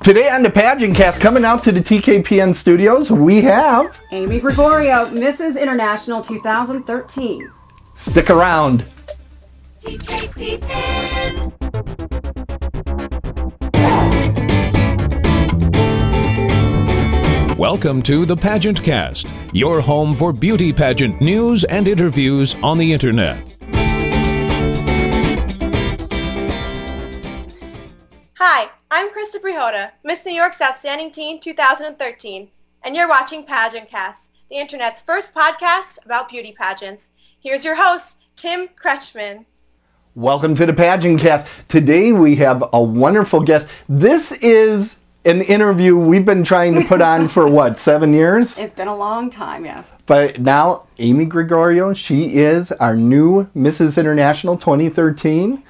Today on the PageantCast, coming out to the TKPN studios, we have Amy Gregorio, Mrs. International 2013. Stick around. TKPN. Welcome to the PageantCast, your home for beauty pageant news and interviews on the internet. Hi, I'm Krista Brihota, Miss New York's Outstanding Teen 2013, and you're watching PageantCast, the internet's first podcast about beauty pageants. Here's your host, Tim Kretschmann. Welcome to the PageantCast. Today we have a wonderful guest. This is an interview we've been trying to put on for what, 7 years? It's been a long time, yes. But now, Amy Gregorio, she is our new Mrs. International 2013.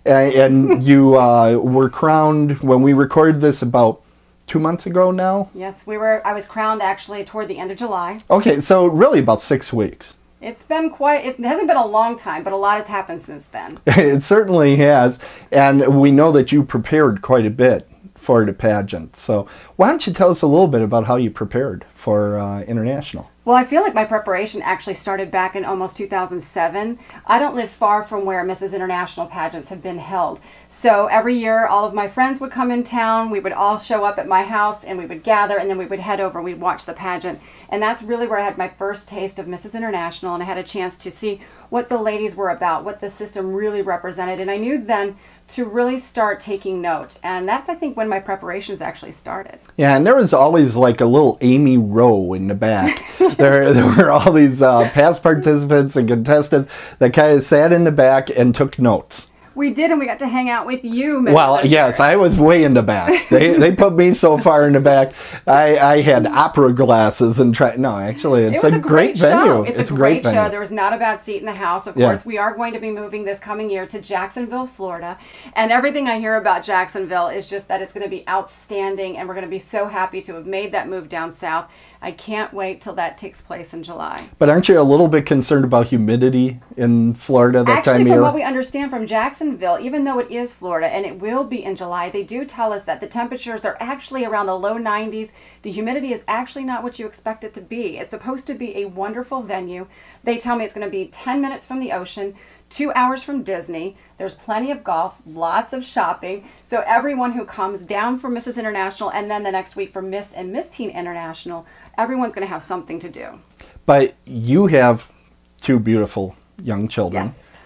And you were crowned when we recorded this about 2 months ago now? Yes, I was crowned actually toward the end of July. Okay, so really about 6 weeks. It hasn't been a long time, but a lot has happened since then. It certainly has. And we know that you prepared quite a bit for the pageant. So why don't you tell us a little bit about how you prepared for International? Well, I feel like my preparation actually started back in almost 2007. I don't live far from where Mrs. International pageants have been held. So every year, all of my friends would come in town. We would all show up at my house and we would gather and then we would head over and we'd watch the pageant. And that's really where I had my first taste of Mrs. International, and I had a chance to see what the ladies were about, what the system really represented. And I knew then to really start taking note. And that's, I think, when my preparations actually started. Yeah, and there was always like a little Amy row in the back. there were all these past participants and contestants that kind of sat in the back and took notes. We did, and we got to hang out with you. Well, yes, I was way in the back. They put me so far in the back. I had opera glasses and no, actually, it's a great venue. It's a great show. There was not a bad seat in the house. Of course, we are going to be moving this coming year to Jacksonville, Florida. And everything I hear about Jacksonville is just that it's going to be outstanding, and we're going to be so happy to have made that move down south. I can't wait till that takes place in July. But aren't you a little bit concerned about humidity in Florida that time of year? Actually, from what we understand from Jacksonville, even though it is Florida and it will be in July, they do tell us that the temperatures are actually around the low 90s. The humidity is actually not what you expect it to be. It's supposed to be a wonderful venue. They tell me it's going to be 10 minutes from the ocean, 2 hours from Disney. There's plenty of golf, lots of shopping. So everyone who comes down for Mrs. International and then the next week for Miss and Miss Teen International, everyone's going to have something to do. But you have two beautiful young children. Yes.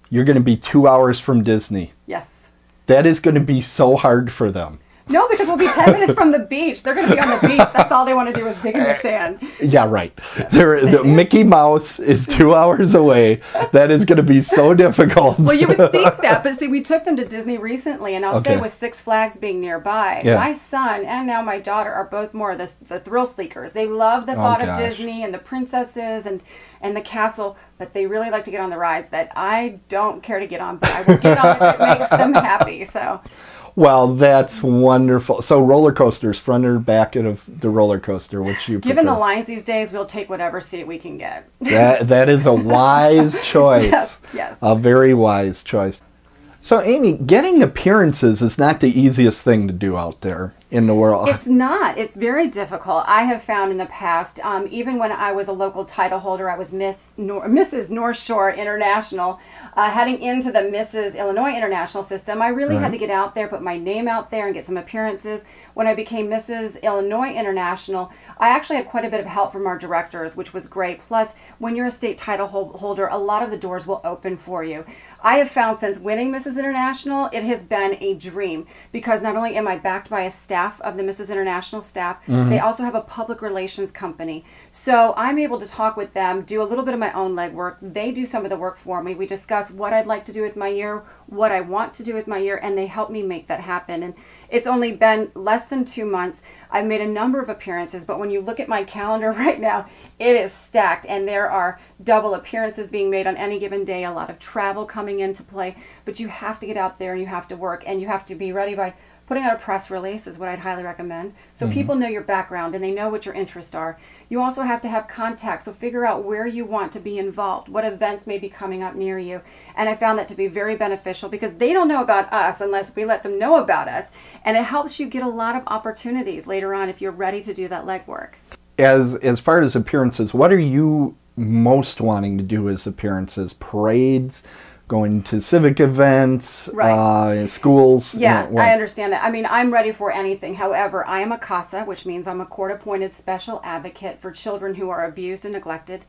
You're going to be 2 hours from Disney. Yes. That is going to be so hard for them. No, because we'll be 10 minutes from the beach. They're going to be on the beach. That's all they want to do is dig in the sand. Yeah, right. The Mickey Mouse is 2 hours away. That is going to be so difficult. Well, you would think that, but see, we took them to Disney recently, and I'll say with Six Flags being nearby, my son and now my daughter are both more the thrill seekers. They love the thought of Disney and the princesses and the castle, but they really like to get on the rides that I don't care to get on, but I will get on if it makes them happy. So. Well, that's wonderful. So roller coasters, front or back of the roller coaster, which you Given prefer? the lines these days, we'll take whatever seat we can get. That is a wise choice. Yes. A very wise choice. So, Amy, getting appearances is not the easiest thing to do out there in the world. It's not. It's very difficult. I have found in the past, even when I was a local title holder, I was Mrs. North Shore International, heading into the Mrs. Illinois International system, I really had to get out there, put my name out there and get some appearances. When I became Mrs. Illinois International, I actually had quite a bit of help from our directors, which was great. Plus, when you're a state title holder, a lot of the doors will open for you. I have found since winning Mrs. International, it has been a dream because not only am I backed by a staff of the Mrs. International staff, they also have a public relations company. So I'm able to talk with them, do a little bit of my own legwork. They do some of the work for me. We discuss what I'd like to do with my year, what I want to do with my year, and they help me make that happen. And it's only been less than 2 months. I've made a number of appearances, but when you look at my calendar right now, it is stacked, and there are double appearances being made on any given day, a lot of travel coming into play, but you have to get out there and you have to work, and you have to be ready by putting out a press release is what I'd highly recommend. So people know your background and they know what your interests are. You also have to have contacts, so figure out where you want to be involved, what events may be coming up near you. And I found that to be very beneficial because they don't know about us unless we let them know about us. And it helps you get a lot of opportunities later on if you're ready to do that legwork. As far as appearances, what are you most wanting to do as appearances? Parades, going to civic events, schools? Yeah, I understand that. I mean, I'm ready for anything. However, I am a CASA, which means I'm a court-appointed special advocate for children who are abused and neglected.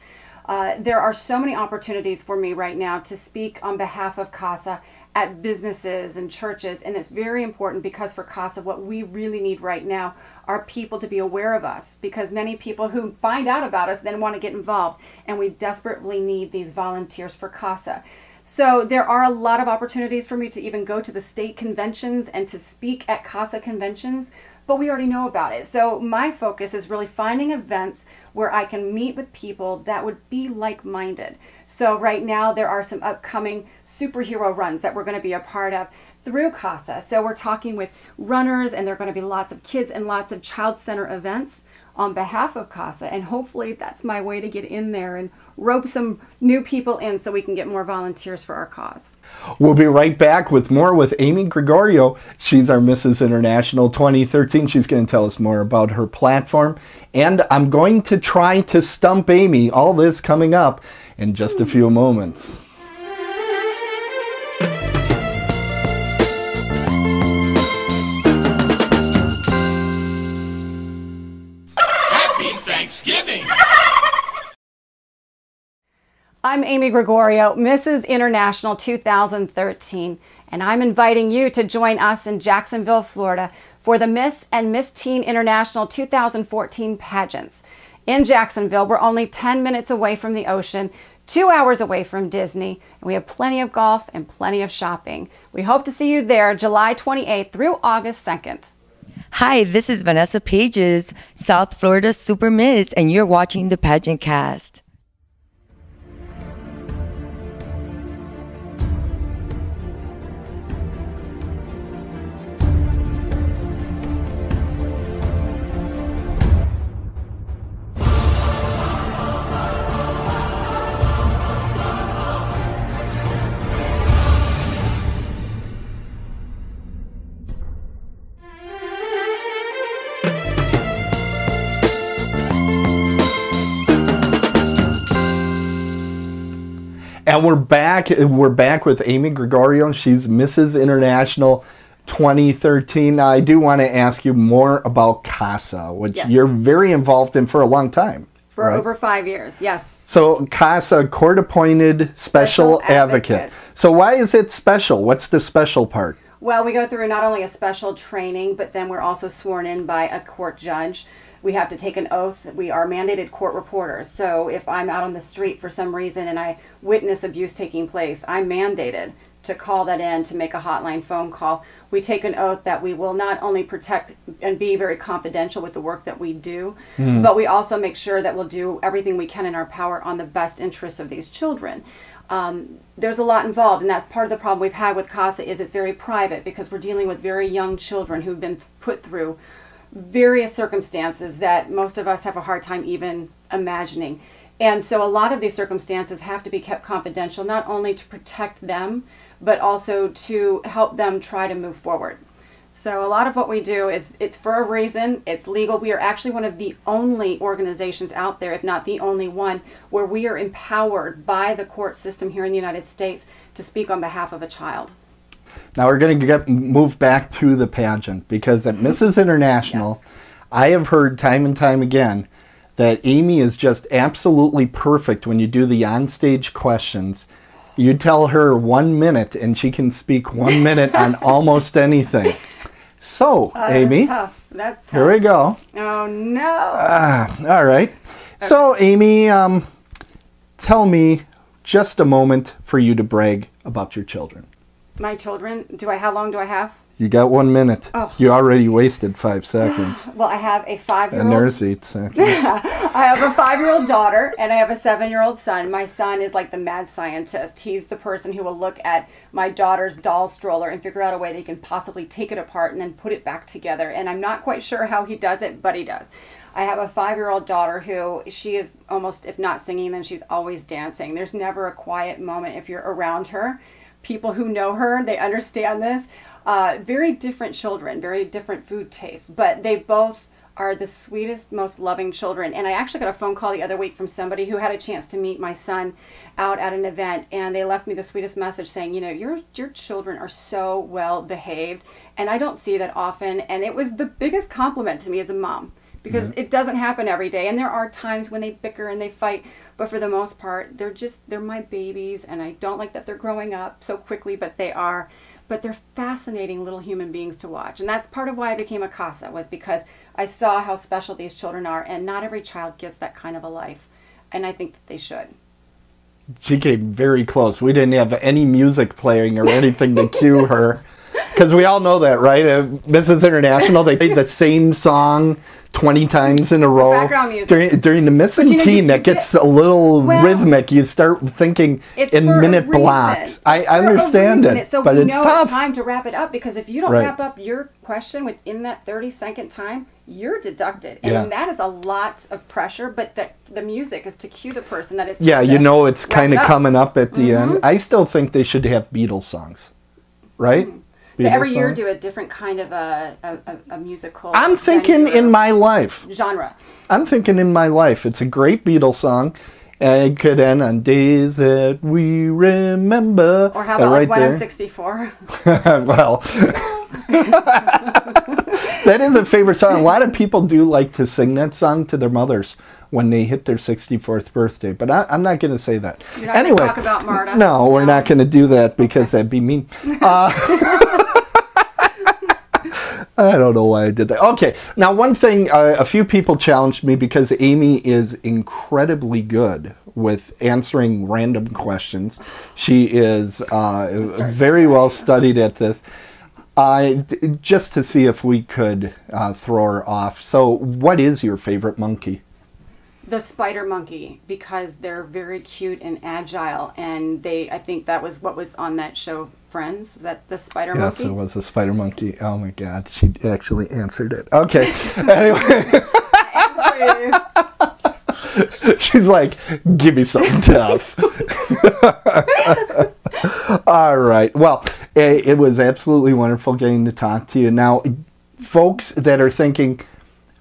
There are so many opportunities for me right now to speak on behalf of CASA at businesses and churches, and it's very important because for CASA, what we really need right now are people to be aware of us, because many people who find out about us then want to get involved, and we desperately need these volunteers for CASA. So there are a lot of opportunities for me to even go to the state conventions and to speak at CASA conventions, but we already know about it. So my focus is really finding events where I can meet with people that would be like-minded. So right now there are some upcoming superhero runs that we're going to be a part of through CASA. So we're talking with runners, and there are going to be lots of kids and lots of child center events on behalf of CASA, and hopefully that's my way to get in there and rope some new people in so we can get more volunteers for our cause. We'll be right back with more with Amy Gregorio. She's our Mrs. International 2013. She's going to tell us more about her platform, and I'm going to try to stump Amy. All this coming up in just a few moments. Thanksgiving! I'm Amy Gregorio, Mrs. International 2013, and I'm inviting you to join us in Jacksonville, Florida for the Miss and Miss Teen International 2014 pageants. In Jacksonville, we're only 10 minutes away from the ocean, 2 hours away from Disney, and we have plenty of golf and plenty of shopping. We hope to see you there July 28th through August 2nd. Hi, this is Vanessa Pages, South Florida Super Miss, and you're watching the PageantCast. And we're back. We're back with Amy Gregorio. She's Mrs. International 2013. Now, I do want to ask you more about CASA, which you're very involved in for a long time. For over 5 years, yes. So CASA, court-appointed special advocate. So why is it special? What's the special part? Well, we go through not only a special training, but then we're also sworn in by a court judge. We have to take an oath. We are mandated court reporters. So if I'm out on the street for some reason and I witness abuse taking place, I'm mandated to call that in, to make a hotline phone call. We take an oath that we will not only protect and be very confidential with the work that we do, but we also make sure that we'll do everything we can in our power on the best interests of these children. There's a lot involved, and that's part of the problem we've had with CASA is it's very private because we're dealing with very young children who've been put through various circumstances that most of us have a hard time even imagining. And so a lot of these circumstances have to be kept confidential, not only to protect them, but also to help them try to move forward. So a lot of what we do is, it's for a reason, it's legal. We are actually one of the only organizations out there, if not the only one, where we are empowered by the court system here in the United States to speak on behalf of a child. Now we're going to move back to the pageant, because at Mrs. International, I have heard time and time again that Amy is just absolutely perfect when you do the onstage questions. You tell her 1 minute and she can speak 1 minute on almost anything. So, Amy, That's tough. Here we go. Oh, no. All right. Okay. So, Amy, tell me just a moment for you to brag about your children. My children, how long do I have? You got 1 minute. Oh. You already wasted 5 seconds. Well, I have a 5-year-old. And there's 8 seconds. I have a 5-year-old daughter, and I have a 7-year-old son. My son is like the mad scientist. He's the person who will look at my daughter's doll stroller and figure out a way that he can possibly take it apart and then put it back together. And I'm not quite sure how he does it, but he does. I have a 5-year-old daughter who, she is almost, if not singing, then she's always dancing. There's never a quiet moment if you're around her. People who know her, they understand this. Very different children, very different food tastes, but they both are the sweetest, most loving children. And I actually got a phone call the other week from somebody who had a chance to meet my son out at an event, and they left me the sweetest message saying, you know, your children are so well behaved, and I don't see that often. And it was the biggest compliment to me as a mom, because it doesn't happen every day, and there are times when they bicker and they fight, but for the most part, they're my babies, and I don't like that they're growing up so quickly, but they are. But they're fascinating little human beings to watch. And that's part of why I became a CASA, was because I saw how special these children are, and not every child gets that kind of a life. And I think that they should. She came very close. We didn't have any music playing or anything to cue her. Because we all know that, right? Mrs. International, they played the same song 20 times in a row. Background music. During the missing teen, that gets a little rhythmic. You start thinking in minute blocks. I understand it, so but we it's know tough. It's time to wrap it up, because if you don't wrap up your question within that 30-second time, you're deducted. And that is a lot of pressure, but the music is to cue the person that is. Yeah, you know it's kind of coming up at the end. I still think they should have Beatles songs, right? But every year do a different kind of a musical. I'm thinking In My Life. Genre. I'm thinking In My Life. It's a great Beatles song. And it could end on Days That We Remember. Or how about like When I'm 64? Well, that is a favorite song. A lot of people do like to sing that song to their mothers when they hit their 64th birthday. But I'm not going to say that. You're not going to talk about Marta? No, we're not going to do that because that'd be mean. I don't know why I did that. Okay, now one thing, a few people challenged me because Amy is incredibly good with answering random questions. She is very well studied at this. Just to see if we could throw her off. So what is your favorite monkey? The spider monkey, because they're very cute and agile, and I think that was what was on that show, Friends. Is that the spider monkey? Yes, it was a spider monkey. Oh my God, she actually answered it. Okay, anyway. She's like, give me something tough. All right, well, it was absolutely wonderful getting to talk to you. Now, folks that are thinking,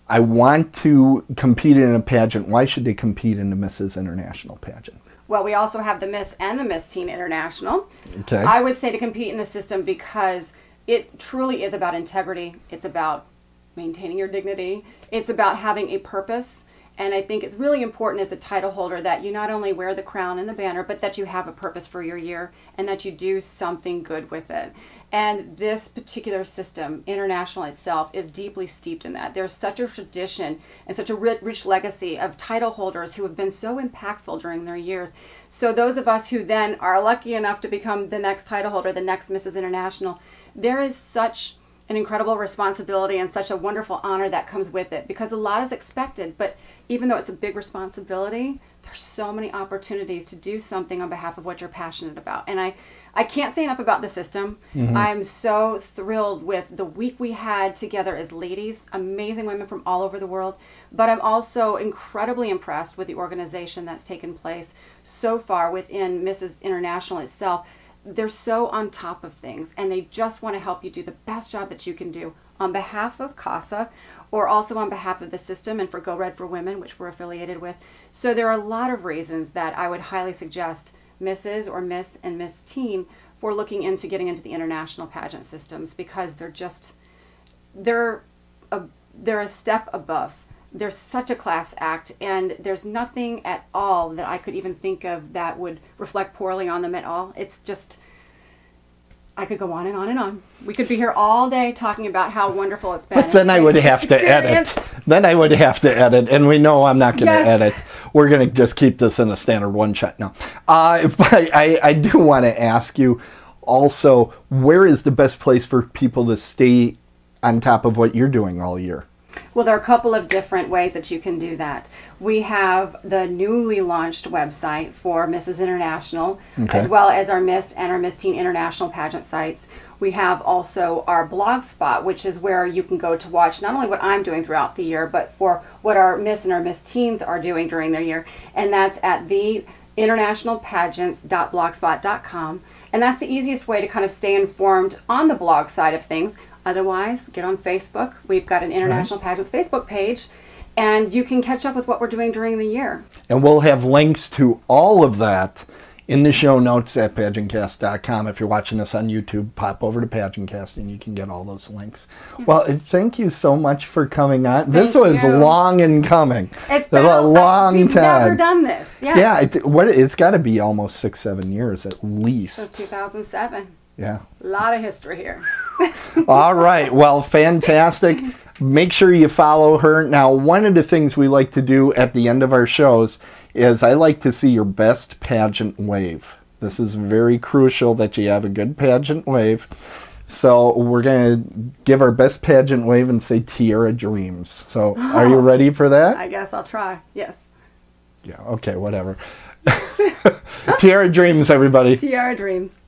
I want to compete in a pageant. Why should they compete in the Mrs. International pageant? Well, we also have the Miss and the Miss Teen International. Okay. I would say to compete in the system because it truly is about integrity. It's about maintaining your dignity. It's about having a purpose. And I think it's really important as a title holder that you not only wear the crown and the banner, but that you have a purpose for your year and that you do something good with it. And this particular system, international itself, is deeply steeped in that. There's such a tradition and such a rich legacy of title holders who have been so impactful during their years. So those of us who then are lucky enough to become the next title holder, the next Mrs. International, there is such an incredible responsibility and such a wonderful honor that comes with it, because a lot is expected. But even though it's a big responsibility, there's so many opportunities to do something on behalf of what you're passionate about. And I can't say enough about the system. I'm so thrilled with the week we had together as ladies, amazing women from all over the world. But I'm also incredibly impressed with the organization that's taken place so far within Mrs. International itself. They're so on top of things, and they just want to help you do the best job that you can do on behalf of CASA, or also on behalf of the system and for Go Red for Women, which we're affiliated with. So there are a lot of reasons that I would highly suggest Mrs. or Miss and Miss Teen for looking into getting into the international pageant systems, because they're a step above. They're such a class act, and there's nothing at all that I could even think of that would reflect poorly on them at all. It's just, I could go on and on and on. We could be here all day talking about how wonderful it's been. But then I would have to edit. Then I would have to edit, and we know I'm not going to edit. We're going to just keep this in a standard one shot now. But I do want to ask you, Also, where is the best place for people to stay on top of what you're doing all year? Well, there are a couple of different ways that you can do that. We have the newly launched website for Mrs. International, as well as our Miss and our Miss Teen International pageant sites. We have also our blog spot, which is where you can go to watch not only what I'm doing throughout the year, but for what our Miss and our Miss Teens are doing during their year. And that's at theinternationalpageants.blogspot.com. And that's the easiest way to kind of stay informed on the blog side of things. Otherwise, get on Facebook. We've got an International Pageants Facebook page, and you can catch up with what we're doing during the year. And we'll have links to all of that in the show notes at PageantCast.com. If you're watching us on YouTube, pop over to PageantCast and you can get all those links. Well, thank you so much for coming on. This was long in coming. It's been a long time. We've never done this. Yes. Yeah, it's got to be almost 6-7 years at least. Since 2007. Yeah. A lot of history here. All right. Well, fantastic. Make sure you follow her. Now, one of the things we like to do at the end of our shows is I like to see your best pageant wave. This is very crucial that you have a good pageant wave. So we're going to give our best pageant wave and say Tiara Dreams. So are you ready for that? I guess I'll try. Yes. Yeah. Okay. Whatever. Tiara Dreams, everybody. Tiara Dreams.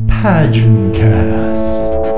PageantCast.